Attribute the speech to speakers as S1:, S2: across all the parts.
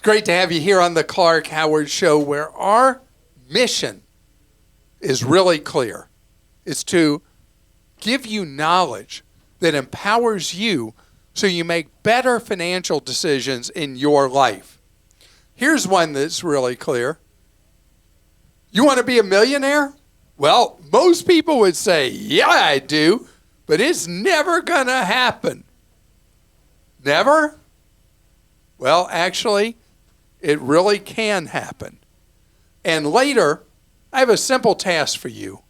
S1: It's great to have you here on the Clark Howard Show, where our mission is really clear. It's to give you knowledge that empowers you so you make better financial decisions in your life. Here's one that's really clear. You want to be a millionaire? Well, most people would say, yeah, I do, but it's never going to happen. Never? Well, actually, it really can happen. And later, I have a simple task for you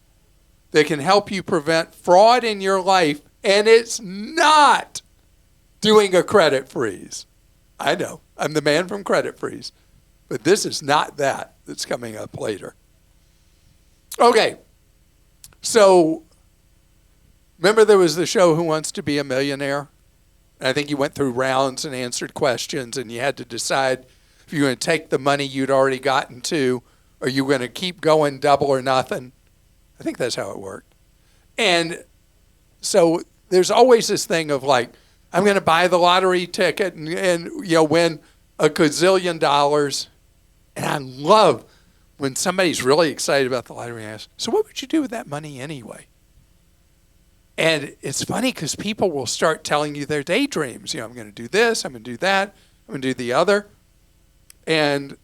S1: that can help you prevent fraud in your life, and it's not doing a credit freeze. I know, I'm the man from Credit Freeze, but this is not that that's coming up later. Okay, so remember there was the show Who Wants to Be a Millionaire? And I think you went through rounds and answered questions, and you had to decide if you were going to take the money you'd already gotten to, or you were going to keep going double or nothing. I think that's how it worked. And so there's always this thing of like, I'm going to buy the lottery ticket and win a gazillion dollars. And I love when somebody's really excited about the lottery and asks, so what would you do with that money anyway? And it's funny because people will start telling you their daydreams. I'm going to do this, I'm going to do that, I'm going to do the other. And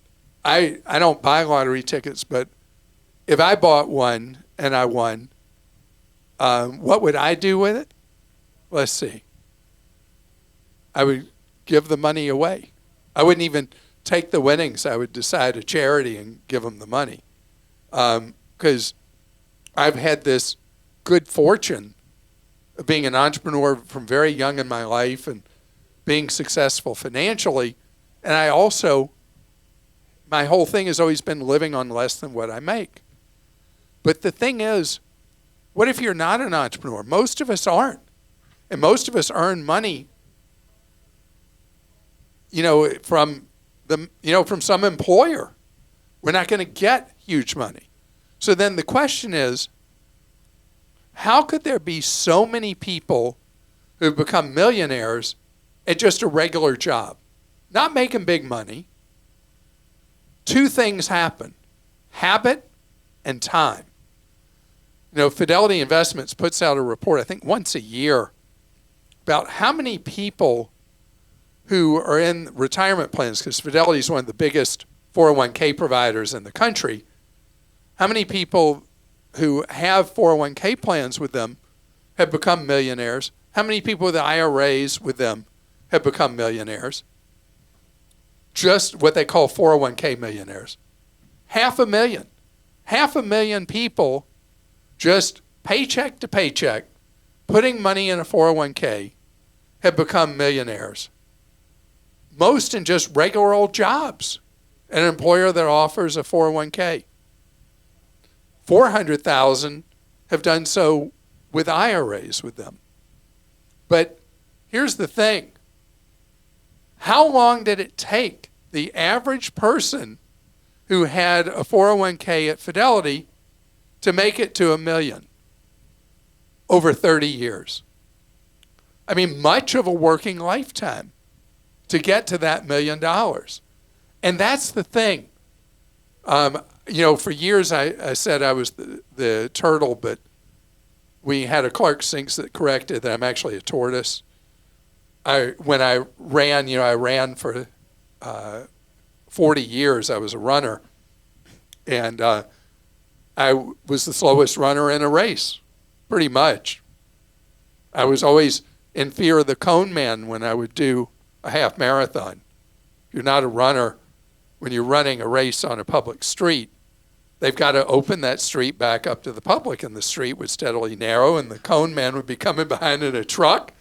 S1: I don't buy lottery tickets, but if I bought one and I won, what would I do with it? Let's see. I would give the money away. I wouldn't even take the winnings. I would decide a charity and give them the money. Because I've had this good fortune of being an entrepreneur from very young in my life and being successful financially. And I also, my whole thing has always been living on less than what I make. But the thing is, what if you're not an entrepreneur? Most of us aren't. And most of us earn money, from some employer. We're not going to get huge money. So then the question is, how could there be so many people who become millionaires at just a regular job, not making big money? Two things happen: habit and time. Fidelity Investments puts out a report, I think once a year, about how many people who are in retirement plans, because Fidelity is one of the biggest 401k providers in the country, how many people who have 401k plans with them have become millionaires? How many people with IRAs with them have become millionaires? Just what they call 401k millionaires. 500,000. 500,000 people just paycheck to paycheck, putting money in a 401k, have become millionaires. Most in just regular old jobs. An employer that offers a 401k. 400,000 have done so with IRAs with them. But here's the thing. How long did it take the average person who had a 401k at Fidelity to make it to $1 million? Over 30 years. I mean, much of a working lifetime to get to that $1 million. And that's the thing. For years I said I was the turtle, but we had a Clark Sinks that corrected that I'm actually a tortoise. When I ran, I ran for 40 years. I was a runner. And I was the slowest runner in a race, pretty much. I was always in fear of the cone man when I would do a half marathon. If you're not a runner, when you're running a race on a public street, they've got to open that street back up to the public, and the street would steadily narrow, and the cone man would be coming behind in a truck,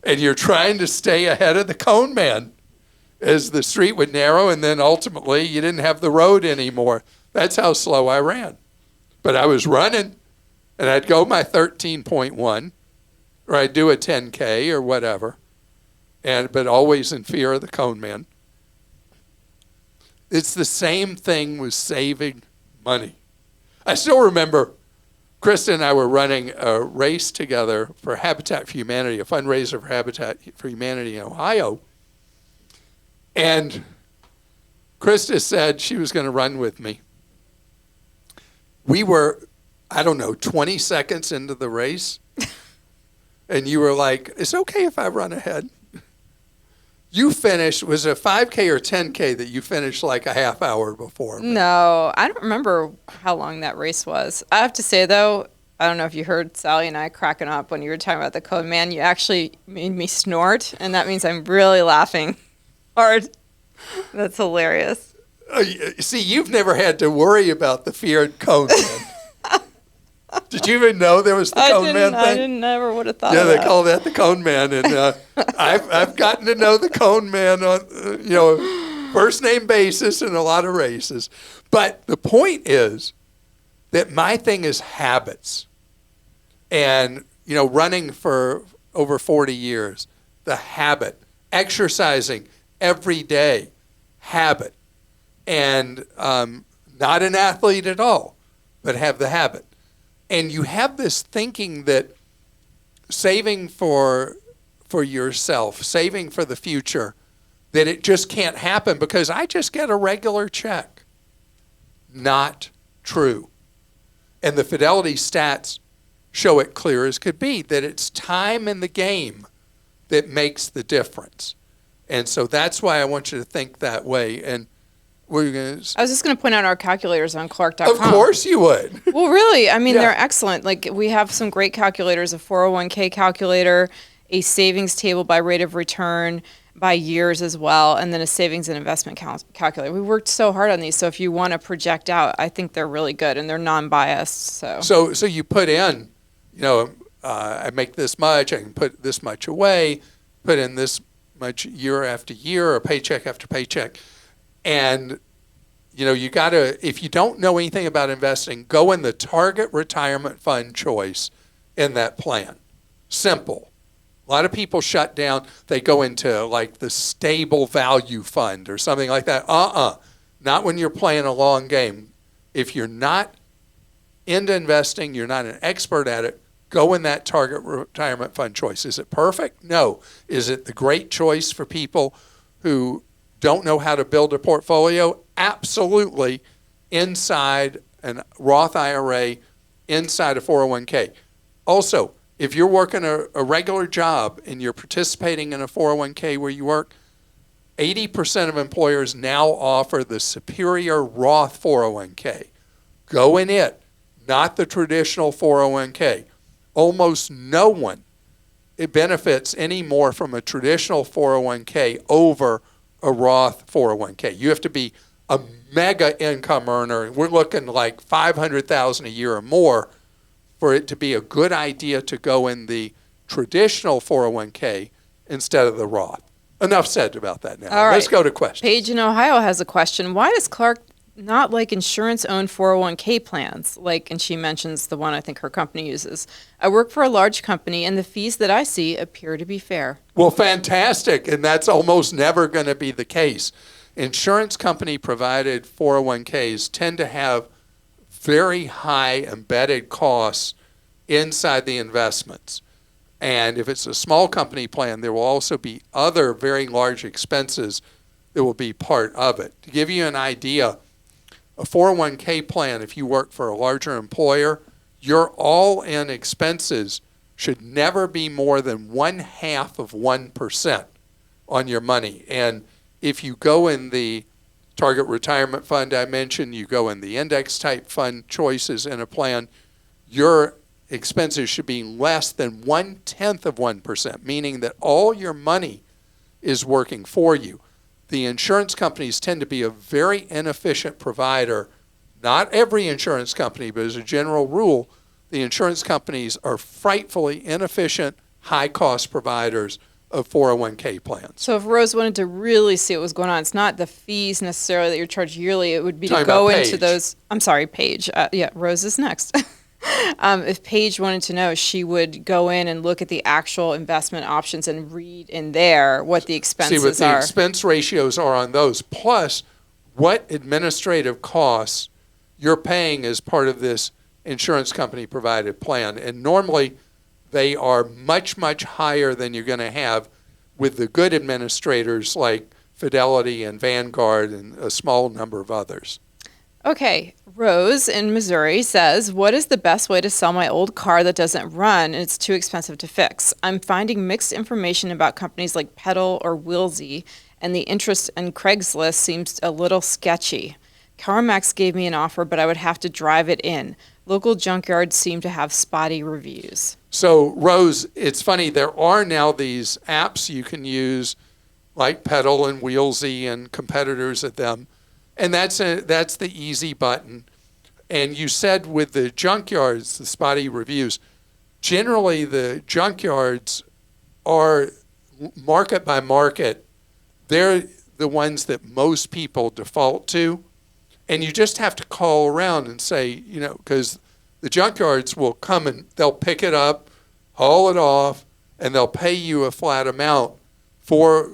S1: and you're trying to stay ahead of the cone man as the street would narrow, and then ultimately you didn't have the road anymore. That's how slow I ran. But I was running, and I'd go my 13.1, or I'd do a 10K or whatever, but always in fear of the cone man. It's the same thing with saving money. I still remember Christa and I were running a race together for Habitat for Humanity, a fundraiser for Habitat for Humanity in Ohio. And Christa said she was going to run with me. We were, 20 seconds into the race. And you were like, it's okay if I run ahead. You finished, was it a 5K or 10K that you finished like a half hour before?
S2: No, I don't remember how long that race was. I have to say, though, I don't know if you heard Sally and I cracking up when you were talking about the code man. You actually made me snort, and that means I'm really laughing hard. That's hilarious.
S1: See, you've never had to worry about the feared cone man. Did you even know there was the cone man thing?
S2: I never would have thought of
S1: that. Yeah,
S2: that.
S1: they call that the cone man. And I've gotten to know the cone man on, first name basis in a lot of races. But the point is that my thing is habits. And, running for over 40 years, the habit, exercising every day, habit. And not an athlete at all, but have the habit. And you have this thinking that saving for yourself, saving for the future, that it just can't happen because I just get a regular check. Not true. And the Fidelity stats show it clear as could be that it's time in the game that makes the difference. And so that's why I want you to think that way. And I was
S2: just going to point out our calculators on Clark.com.
S1: Of course you would.
S2: Well, really, I mean, they're excellent. Like, we have some great calculators, a 401k calculator, a savings table by rate of return, by years as well, and then a savings and investment calculator. We worked so hard on these, so if you want to project out, I think they're really good, and they're non-biased.
S1: So you put in, I make this much, I can put this much away, put in this much year after year or paycheck after paycheck. And, you got to, if you don't know anything about investing, go in the target retirement fund choice in that plan. Simple. A lot of people shut down. They go into like the stable value fund or something like that. Not when you're playing a long game. If you're not into investing, you're not an expert at it, go in that target retirement fund choice. Is it perfect? No. Is it the great choice for people who don't know how to build a portfolio? Absolutely. Inside a Roth IRA, inside a 401k. Also, if you're working a regular job and you're participating in a 401k where you work, 80% of employers now offer the superior Roth 401k. Go in it, not the traditional 401k. Almost no one benefits any more from a traditional 401k over a Roth 401k. You have to be a mega income earner. We're looking like $500,000 a year or more for it to be a good idea to go in the traditional 401k instead of the Roth. Enough said about that now.
S2: All right.
S1: Let's go to questions.
S2: Paige in Ohio has a question. Why does Clark not like insurance-owned 401k plans? And she mentions the one I think her company uses. I work for a large company, and the fees that I see appear to be fair.
S1: Well, fantastic, and that's almost never going to be the case. Insurance company provided 401ks tend to have very high embedded costs inside the investments. And if it's a small company plan, there will also be other very large expenses that will be part of it. To give you an idea, a 401k plan, if you work for a larger employer, your all-in expenses should never be more than 0.5% on your money. And if you go in the target retirement fund I mentioned, you go in the index type fund choices in a plan, your expenses should be less than 0.1%, meaning that all your money is working for you. The insurance companies tend to be a very inefficient provider. Not every insurance company, but as a general rule, the insurance companies are frightfully inefficient, high-cost providers of 401k plans.
S2: So if Rose wanted to really see what was going on, it's not the fees necessarily that you're charged yearly. It would be to go into those. I'm sorry, Paige. Rose is next. If Paige wanted to know, she would go in and look at the actual investment options and read in there what the expenses are.
S1: See what the expense ratios are on those, plus what administrative costs you're paying as part of this insurance company provided plan. And normally they are much, much higher than you're going to have with the good administrators like Fidelity and Vanguard and a small number of others.
S2: Okay, Rose in Missouri says, what is the best way to sell my old car that doesn't run and it's too expensive to fix? I'm finding mixed information about companies like Pedal or Wheelsy, and the interest in Craigslist seems a little sketchy. CarMax gave me an offer, but I would have to drive it in. Local junkyards seem to have spotty reviews.
S1: So, Rose, it's funny, there are now these apps you can use like Pedal and Wheelsy and competitors of them. And that's the easy button. And you said with the junkyards, the spotty reviews, generally the junkyards are market by market. They're the ones that most people default to. And you just have to call around and say, because the junkyards will come and they'll pick it up, haul it off, and they'll pay you a flat amount for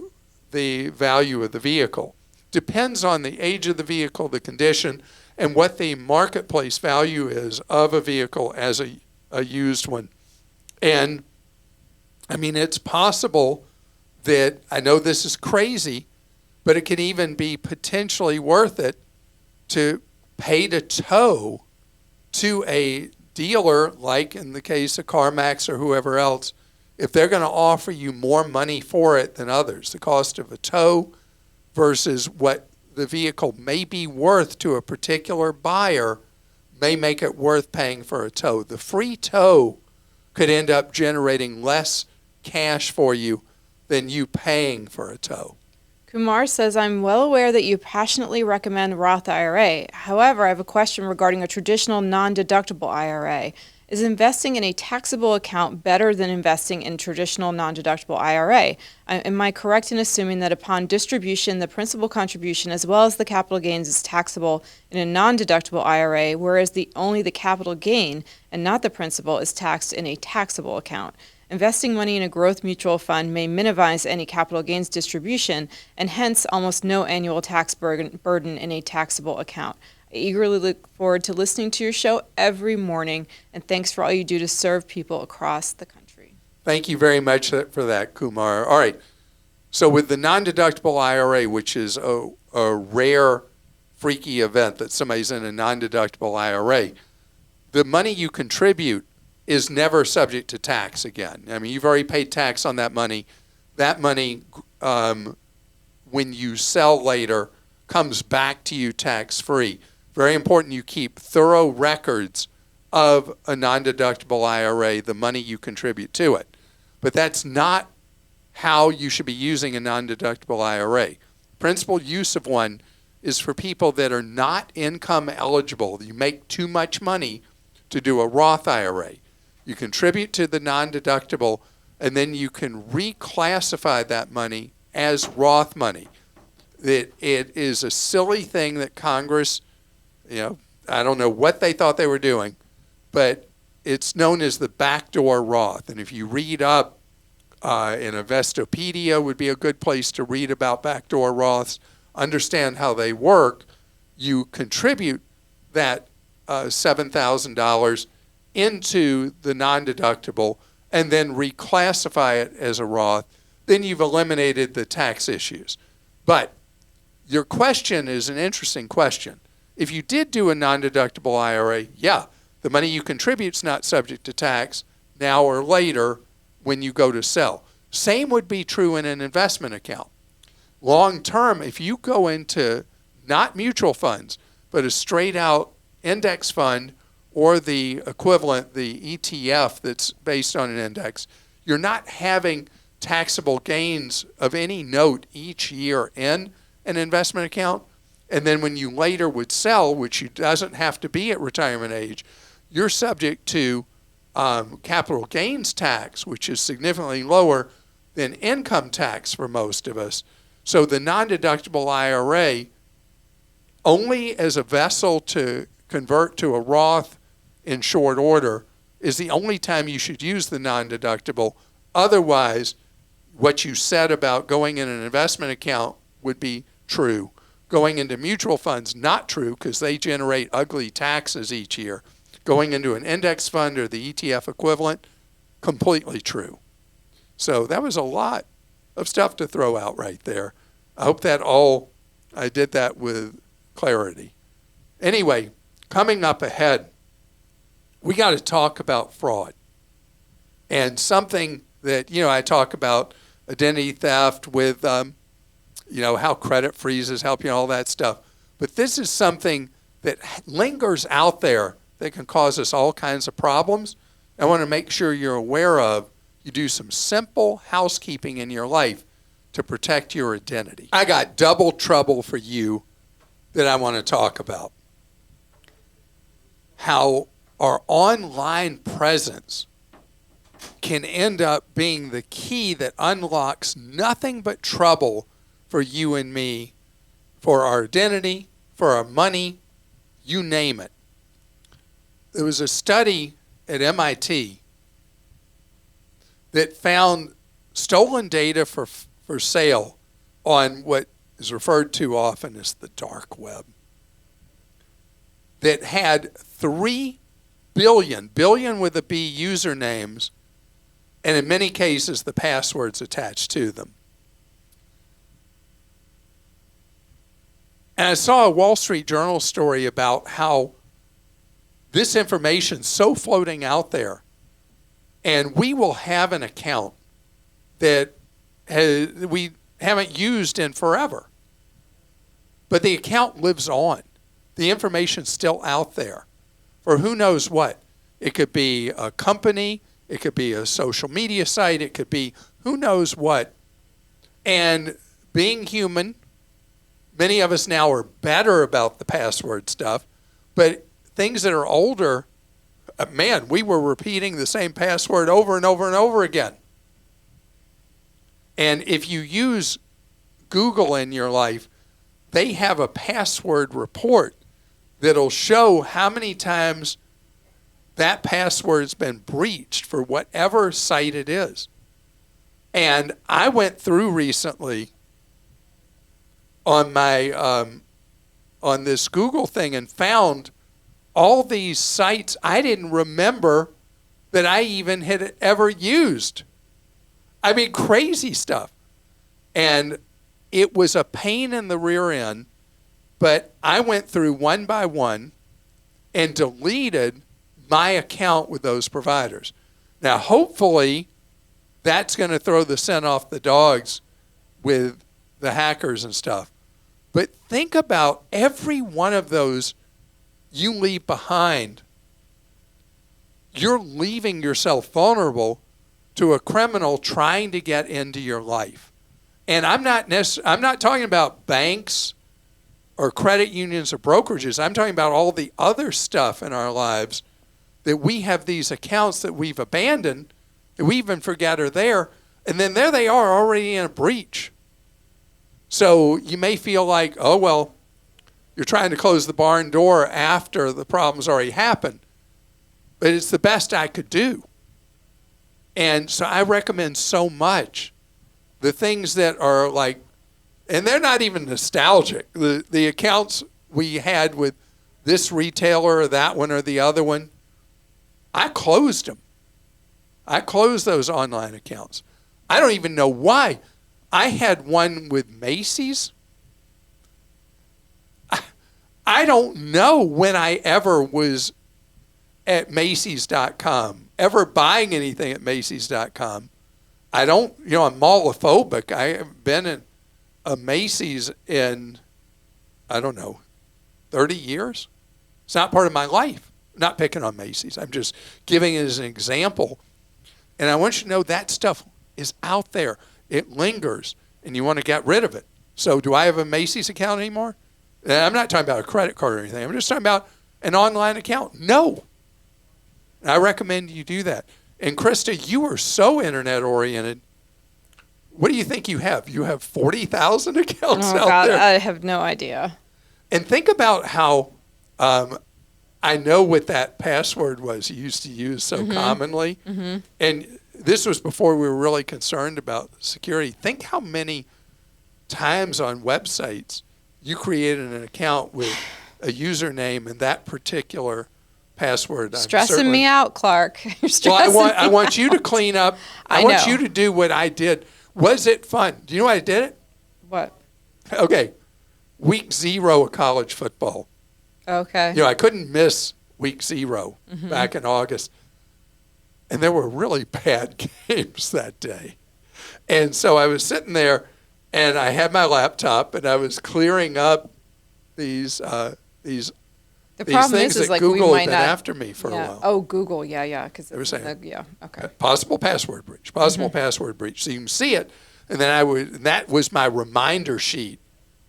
S1: the value of the vehicle. Depends on the age of the vehicle, the condition, and what the marketplace value is of a vehicle as a used one. And I mean, it's possible that, I know this is crazy, but it can even be potentially worth it to pay to tow to a dealer, like in the case of CarMax or whoever else, if they're going to offer you more money for it than others. The cost of a tow versus what the vehicle may be worth to a particular buyer may make it worth paying for a tow. The free tow could end up generating less cash for you than you paying for a tow.
S2: Kumar says, I'm well aware that you passionately recommend Roth IRA. However, I have a question regarding a traditional non-deductible IRA. Is investing in a taxable account better than investing in traditional non-deductible IRA? Am I correct in assuming that upon distribution, the principal contribution as well as the capital gains is taxable in a non-deductible IRA, whereas only the capital gain and not the principal is taxed in a taxable account? Investing money in a growth mutual fund may minimize any capital gains distribution and hence almost no annual tax burden in a taxable account. I eagerly look forward to listening to your show every morning, and thanks for all you do to serve people across the country.
S1: Thank you very much for that, Kumar. All right. So with the non-deductible IRA, which is a rare, freaky event that somebody's in a non-deductible IRA, the money you contribute is never subject to tax again. I mean, you've already paid tax on that money. That money, when you sell later, comes back to you tax-free. Very important you keep thorough records of a non-deductible IRA, the money you contribute to it. But that's not how you should be using a non-deductible IRA. Principal use of one is for people that are not income eligible. You make too much money to do a Roth IRA. You contribute to the non-deductible, and then you can reclassify that money as Roth money. It is a silly thing that Congress, I don't know what they thought they were doing, but it's known as the backdoor Roth. And if you read up in Investopedia would be a good place to read about backdoor Roths, understand how they work. You contribute that $7,000 into the non-deductible and then reclassify it as a Roth. Then you've eliminated the tax issues. But your question is an interesting question. If you did do a non-deductible IRA, the money you contribute is not subject to tax now or later when you go to sell. Same would be true in an investment account. Long term, if you go into not mutual funds, but a straight out index fund or the equivalent, the ETF that's based on an index, you're not having taxable gains of any note each year in an investment account. And then when you later would sell, which doesn't have to be at retirement age, you're subject to capital gains tax, which is significantly lower than income tax for most of us. So the non-deductible IRA, only as a vessel to convert to a Roth in short order, is the only time you should use the non-deductible. Otherwise, what you said about going in an investment account would be true. Going into mutual funds, not true, because they generate ugly taxes each year. Going into an index fund or the ETF equivalent, completely true. So that was a lot of stuff to throw out right there. I hope I did that with clarity. Anyway, coming up ahead, we got to talk about fraud. And something that, I talk about identity theft with, how credit freezes help you, all that stuff. But this is something that lingers out there that can cause us all kinds of problems. I want to make sure you're aware of. You do some simple housekeeping in your life to protect your identity. I got double trouble for you that I want to talk about. How our online presence can end up being the key that unlocks nothing but trouble for you and me, for our identity, for our money, you name it. There was a study at MIT that found stolen data for sale on what is referred to often as the dark web that had 3 billion with a B usernames, and in many cases the passwords attached to them. And I saw a Wall Street Journal story about how this information's so floating out there, and we will have an account that we haven't used in forever. But the account lives on. The information's still out there for who knows what. It could be a company, it could be a social media site, it could be who knows what. And being human, many of us now are better about the password stuff, but things that are older, we were repeating the same password over and over and over again. And if you use Google in your life, they have a password report that'll show how many times that password's been breached for whatever site it is. And I went through recently on my on this Google thing and found all these sites I didn't remember that I even had ever used. I mean, crazy stuff. And it was a pain in the rear end, but I went through one by one and deleted my account with those providers. Now, hopefully, that's going to throw the scent off the dogs with the hackers and stuff. But think about every one of those you leave behind. You're leaving yourself vulnerable to a criminal trying to get into your life. And I'm not talking about banks or credit unions or brokerages. I'm talking about all the other stuff in our lives that we have these accounts that we've abandoned, that we even forget are there, and then there they are already in a breach. So you may feel like, oh, well, you're trying to close the barn door after the problem's already happened. But it's the best I could do. And so I recommend so much the things that are like, and they're not even nostalgic. The accounts we had with this retailer or that one or the other one, I closed them. I closed those online accounts. I don't even know why. I had one with Macy's. I don't know when I ever was at Macy's.com, ever buying anything at Macy's.com. I don't, I'm mallophobic. I haven't been in a Macy's in, 30 years. It's not part of my life. I'm not picking on Macy's. I'm just giving it as an example. And I want you to know that stuff is out there. It lingers, and you want to get rid of it. So do I have a Macy's account anymore? And I'm not talking about a credit card or anything. I'm just talking about an online account. No. And I recommend you do that. And Christa, you are so internet-oriented. What do you think you have? You have 40,000 accounts out there?
S2: I have no idea.
S1: And think about how I know what that password was you used to use so commonly. Mm-hmm. And this was before we were really concerned about security. Think how many times on websites you created an account with a username and that particular password.
S2: Stressing me out, Clark. You're stressing
S1: I want you to clean up. I want you to do what I did. Was it fun? Do you know why I did it?
S2: What?
S1: Okay, week 0 of college football.
S2: Okay.
S1: I couldn't miss week 0 back in August. And there were really bad games that day. And so I was sitting there, and I had my laptop, and I was clearing up these
S2: The problem
S1: things
S2: is
S1: that
S2: like
S1: Google
S2: we might
S1: had been
S2: not,
S1: after me for a while.
S2: Oh, Google, because
S1: were saying,
S2: yeah, okay.
S1: Possible password breach, password breach. So you can see it, and then that was my reminder sheet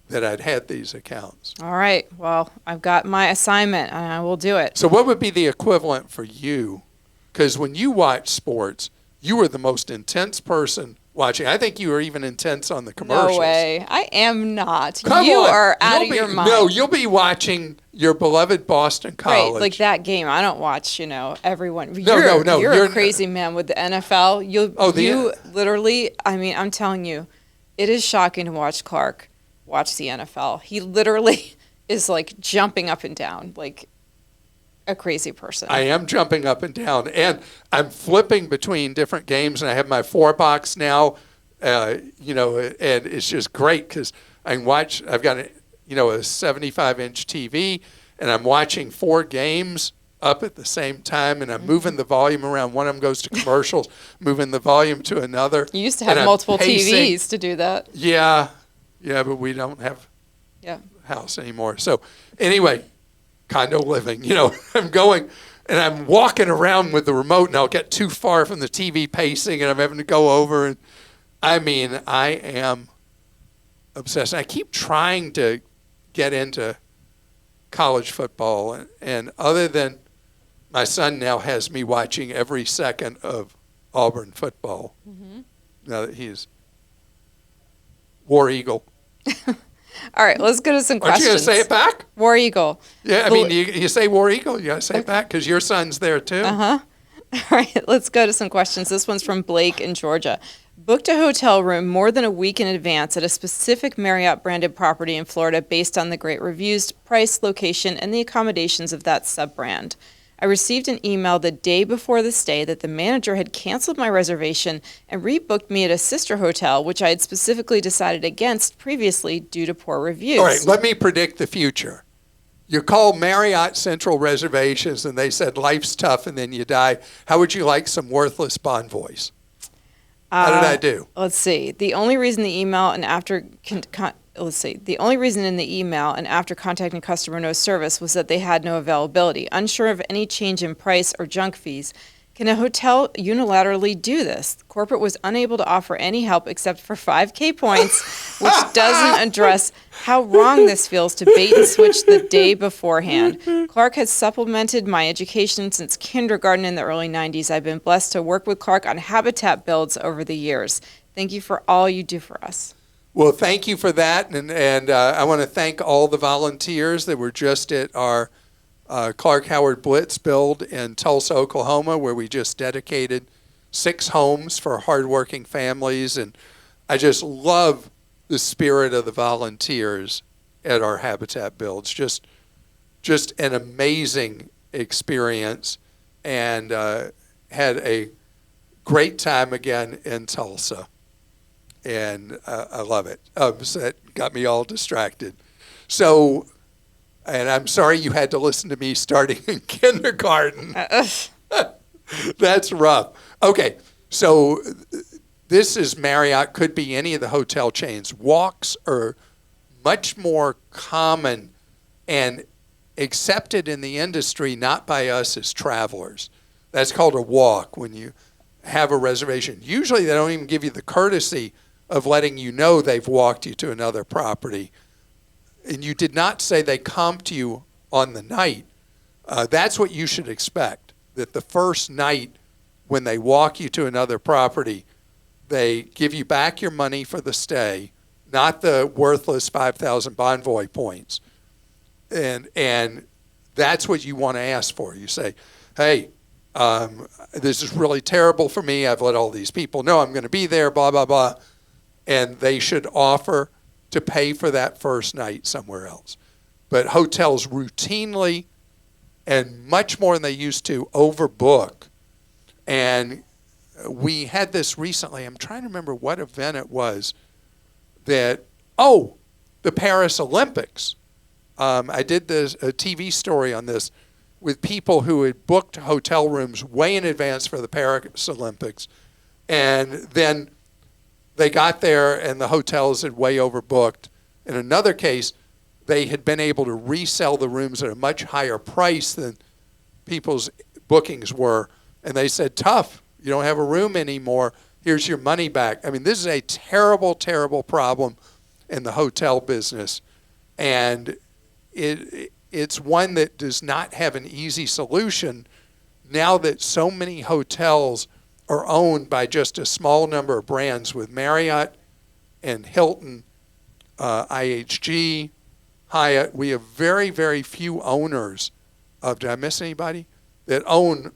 S1: that I'd had these accounts.
S2: All right. Well, I've got my assignment, and I will do it.
S1: So what would be the equivalent for you? Because when you watch sports, you were the most intense person watching. I think you were even intense on the commercials.
S2: No way. I am not.
S1: Come
S2: you
S1: on.
S2: are out of your mind.
S1: No, you'll be watching your beloved Boston College.
S2: Right, like that game. I don't watch, everyone.
S1: No.
S2: You're a crazy man with the NFL. You literally, I'm telling you, it is shocking to watch Clark watch the NFL. He literally is like jumping up and down like a crazy person.
S1: I am jumping up and down, and I'm flipping between different games, and I have my 4-box now, and it's just great because I can watch. I've got a 75-inch TV, and I'm watching 4 games up at the same time, and I'm moving the volume around. One of them goes to commercials, moving the volume to another.
S2: You used to have multiple TVs to do that.
S1: Yeah, but we don't have a house anymore. So anyway, condo living, I'm going and I'm walking around with the remote, and I'll get too far from the TV pacing, and I'm having to go over. And I am obsessed. I keep trying to get into college football, and other than my son now has me watching every second of Auburn football. Now that he's War Eagle.
S2: All right, let's go to some questions.
S1: Aren't you going to say it back?
S2: War Eagle.
S1: Yeah, you say War Eagle, you got to say it back because your son's there too.
S2: All right, let's go to some questions. This one's from Blake in Georgia. Booked a hotel room more than a week in advance at a specific Marriott branded property in Florida based on the great reviews, price, location, and the accommodations of that sub-brand. I received an email the day before the stay that the manager had canceled my reservation and rebooked me at a sister hotel, which I had specifically decided against previously due to poor reviews.
S1: All right, let me predict the future. You call Marriott Central Reservations and they said life's tough and then you die. How would you like some worthless Bonvoys? How did I do?
S2: Let's see. The only reason in the email and after contacting customer no service was that they had no availability. Unsure of any change in price or junk fees. Can a hotel unilaterally do this? Corporate was unable to offer any help except for 5K points, which doesn't address how wrong this feels to bait and switch the day beforehand. Clark has supplemented my education since kindergarten in the early 90s. I've been blessed to work with Clark on habitat builds over the years. Thank you for all you do for us.
S1: Well, thank you for that, and I want to thank all the volunteers that were just at our Clark Howard Blitz build in Tulsa, Oklahoma, where we just dedicated 6 homes for hardworking families, and I just love the spirit of the volunteers at our habitat builds. Just an amazing experience, and had a great time again in Tulsa. And I love it. So that got me all distracted. So, and I'm sorry you had to listen to me starting in kindergarten. That's rough. Okay, so this is Marriott, could be any of the hotel chains. Walks are much more common and accepted in the industry, not by us as travelers. That's called a walk when you have a reservation. Usually they don't even give you the courtesy of letting you know they've walked you to another property. And you did not say they comped you on the night. That's what you should expect, that the first night when they walk you to another property, they give you back your money for the stay, not the worthless 5,000 Bonvoy points. And that's what you want to ask for. You say, hey, this is really terrible for me. I've let all these people know I'm going to be there, blah, blah, blah. And they should offer to pay for that first night somewhere else. But hotels routinely, and much more than they used to, overbook. And we had this recently. I'm trying to remember what event it was that, the Paris Olympics. I did a TV story on this with people who had booked hotel rooms way in advance for the Paris Olympics. And then they got there and the hotels had way overbooked. In another case, they had been able to resell the rooms at a much higher price than people's bookings were. And they said, tough, you don't have a room anymore. Here's your money back. I mean, this is a terrible, terrible problem in the hotel business. And it's one that does not have an easy solution now that so many hotels are owned by just a small number of brands with Marriott and Hilton, IHG, Hyatt. We have very, very few owners of, did I miss anybody? That own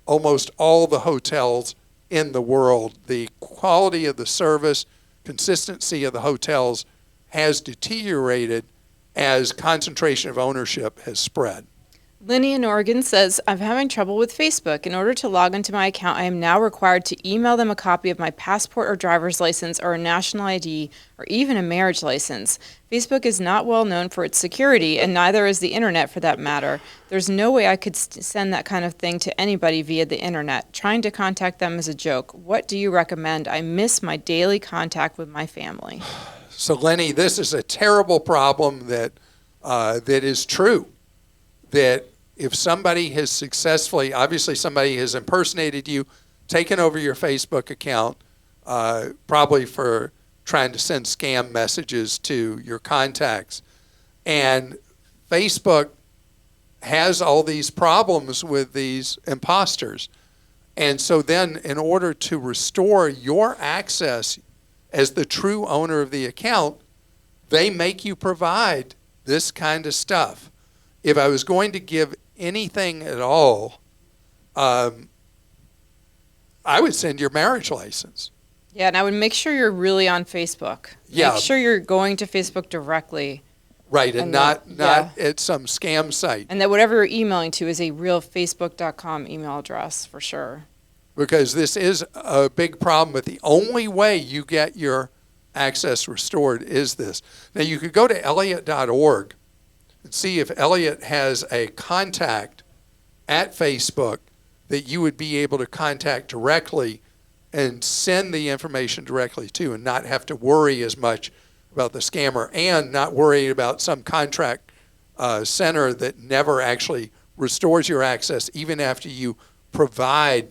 S1: almost all the hotels in the world. The quality of the service, consistency of the hotels has deteriorated as concentration of ownership has spread.
S2: Lenny in Oregon says, I'm having trouble with Facebook. In order to log into my account, I am now required to email them a copy of my passport or driver's license or a national ID or even a marriage license. Facebook is not well known for its security, and neither is the internet for that matter. There's no way I could send that kind of thing to anybody via the internet. Trying to contact them is a joke. What do you recommend? I miss my daily contact with my family.
S1: So, Lenny, this is a terrible problem that is true. That if somebody has successfully, obviously somebody has impersonated you, taken over your Facebook account, probably for trying to send scam messages to your contacts. And Facebook has all these problems with these imposters. And so then in order to restore your access as the true owner of the account, they make you provide this kind of stuff. If I was going to give anything at all, I would send your marriage license.
S2: Yeah, and I would make sure you're really on Facebook.
S1: Yeah.
S2: Make sure you're going to Facebook directly.
S1: Right, and not at some scam site.
S2: And that whatever you're emailing to is a real facebook.com email address for sure.
S1: Because this is a big problem, but the only way you get your access restored is this. Now, you could go to Elliott.org and see if Elliott has a contact at Facebook that you would be able to contact directly and send the information directly to and not have to worry as much about the scammer and not worry about some contract center that never actually restores your access even after you provide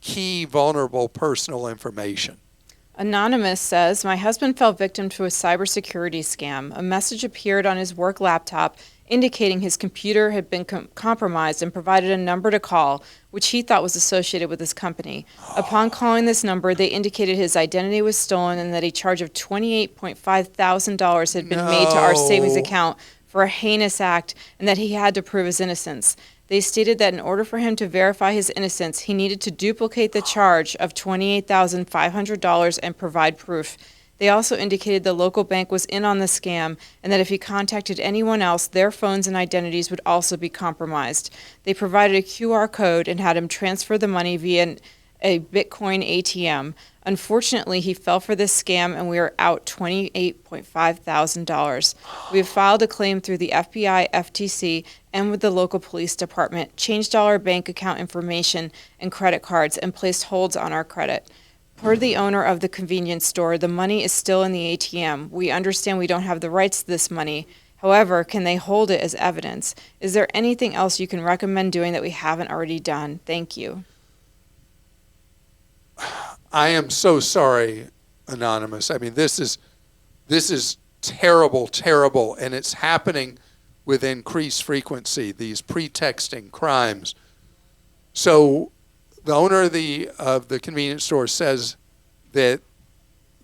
S1: key vulnerable personal information.
S2: Anonymous says, my husband fell victim to a cybersecurity scam. A message appeared on his work laptop indicating his computer had been compromised and provided a number to call, which he thought was associated with his company. Upon calling this number, they indicated his identity was stolen and that a charge of $28.5 thousand had been made to our savings account for a heinous act and that he had to prove his innocence. They stated that in order for him to verify his innocence, he needed to duplicate the charge of $28,500 and provide proof. They also indicated the local bank was in on the scam and that if he contacted anyone else, their phones and identities would also be compromised. They provided a QR code and had him transfer the money via a Bitcoin ATM. Unfortunately, he fell for this scam and we are out $28.5 thousand. We have filed a claim through the FBI, FTC, and with the local police department, changed all our bank account information and credit cards, and placed holds on our credit. Per the owner of the convenience store, the money is still in the ATM. We understand we don't have the rights to this money. However, can they hold it as evidence? Is there anything else you can recommend doing that we haven't already done? Thank you.
S1: I am so sorry, Anonymous. I mean, this is terrible, terrible, and it's happening with increased frequency, these pretexting crimes. So the owner of the convenience store says that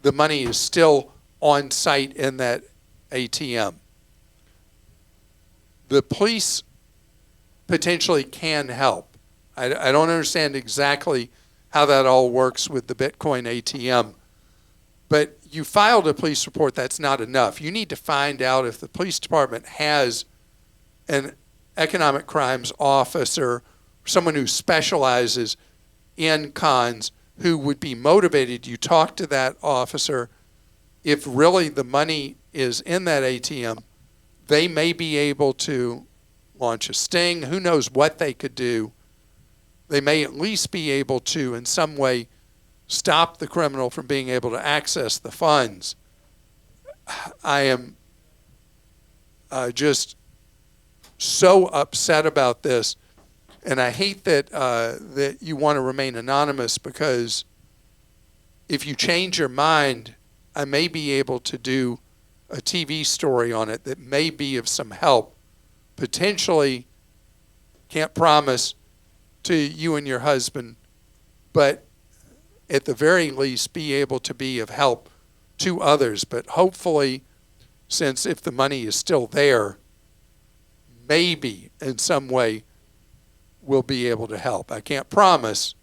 S1: the money is still on site in that ATM. The police potentially can help. I don't understand exactly how that all works with the Bitcoin ATM. But you filed a police report, that's not enough. You need to find out if the police department has an economic crimes officer, someone who specializes in cons, who would be motivated. You talk to that officer. If really the money is in that ATM, they may be able to launch a sting. Who knows what they could do? They may at least be able to, in some way, stop the criminal from being able to access the funds. I am just so upset about this, and I hate that that you want to remain anonymous, because if you change your mind, I may be able to do a TV story on it that may be of some help. Potentially, can't promise to you and your husband, but at the very least be able to be of help to others. But hopefully, since if the money is still there, maybe in some way we'll be able to help. I can't promise,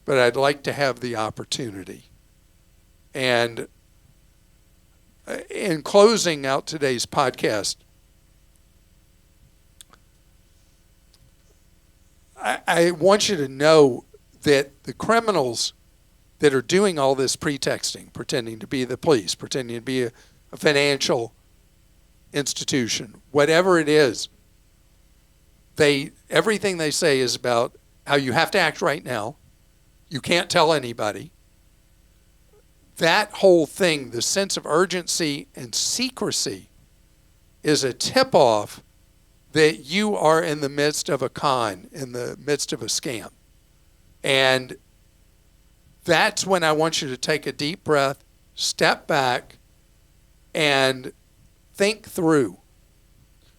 S1: but I'd like to have the opportunity. And in closing out today's podcast, I want you to know that the criminals that are doing all this pretexting, pretending to be the police, pretending to be a financial institution, whatever it is, everything they say is about how you have to act right now. You can't tell anybody. That whole thing, the sense of urgency and secrecy, is a tip-off that you are in the midst of a con, in the midst of a scam. And that's when I want you to take a deep breath, step back, and think through.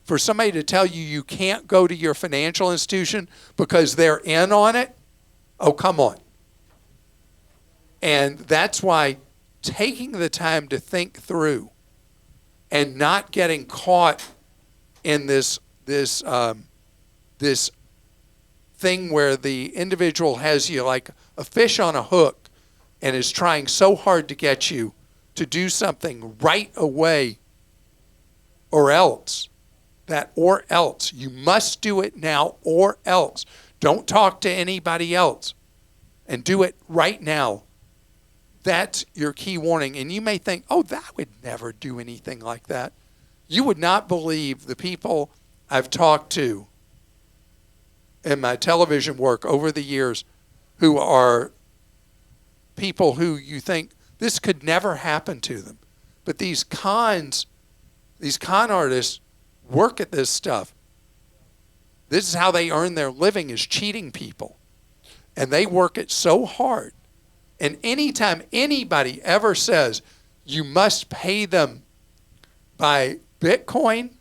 S1: For somebody to tell you you can't go to your financial institution because they're in on it, oh, come on. And that's why taking the time to think through and not getting caught in this thing where the individual has you like a fish on a hook and is trying so hard to get you to do something right away, or else. Or else. You must do it now, or else. Don't talk to anybody else, and do it right now. That's your key warning. And you may think, oh, that would never do anything like that. You would not believe the people I've talked to in my television work over the years who are people who you think this could never happen to them. But these con artists work at this stuff. This is how they earn their living, is cheating people. And they work it so hard. And anytime anybody ever says you must pay them by Bitcoin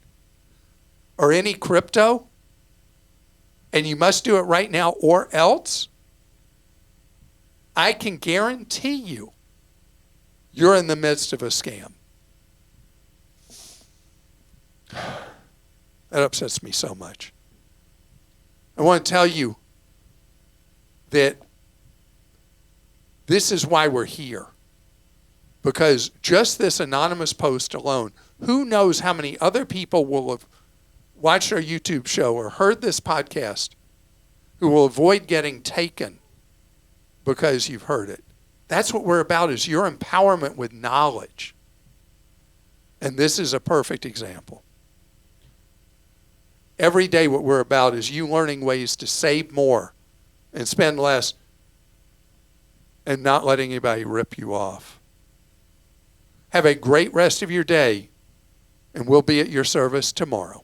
S1: or any crypto, and you must do it right now or else, I can guarantee you're in the midst of a scam. That upsets me so much. I want to tell you that this is why we're here. Because just this anonymous post alone, who knows how many other people will have watched our YouTube show or heard this podcast who will avoid getting taken because you've heard it. That's what we're about, is your empowerment with knowledge. And this is a perfect example. Every day what we're about is you learning ways to save more and spend less and not letting anybody rip you off. Have a great rest of your day, and we'll be at your service tomorrow.